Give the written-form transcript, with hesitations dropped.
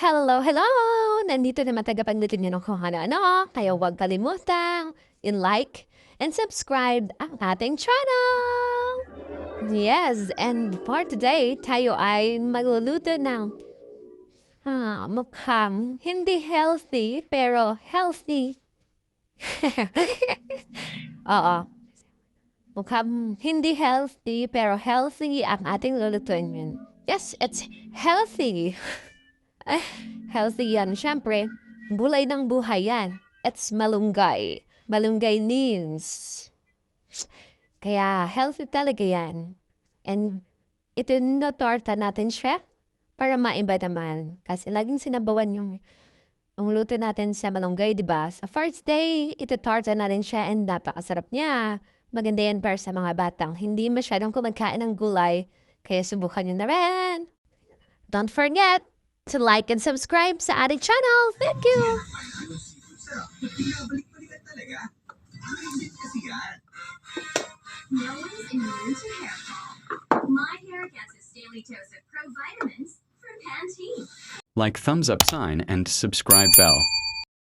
Hello, hello! Nandito naman tagapagluto niyo ng kung ano-ano, kaya huwag kalimutang in-like and subscribe ang ating channel! Yes, and for today, tayo ay magluluto ng mukhang hindi healthy, pero healthy. Oo, mukhang hindi healthy, pero healthy ang ating lulutuin yun. Yes, it's healthy. Healthy yan. Siyempre, bulay ng buhay yan. It's malunggay. Malunggay means. Kaya healthy talaga yan. And ito na torta natin siya para maiba naman. Kasi laging sinabawan yung luto natin sa malunggay, di ba? Sa first day, ito torta natin siya and napakasarap niya. Maganda yan para sa mga batang hindi masyadong kumakain ng gulay. Kaya subukan nyo na rin. Don't forget to like and subscribe sa ating channel. Thank you! No one's immune to hair fall. My hair gets its daily dose of pro vitamins from Pantene. Like thumbs up sign and subscribe bell.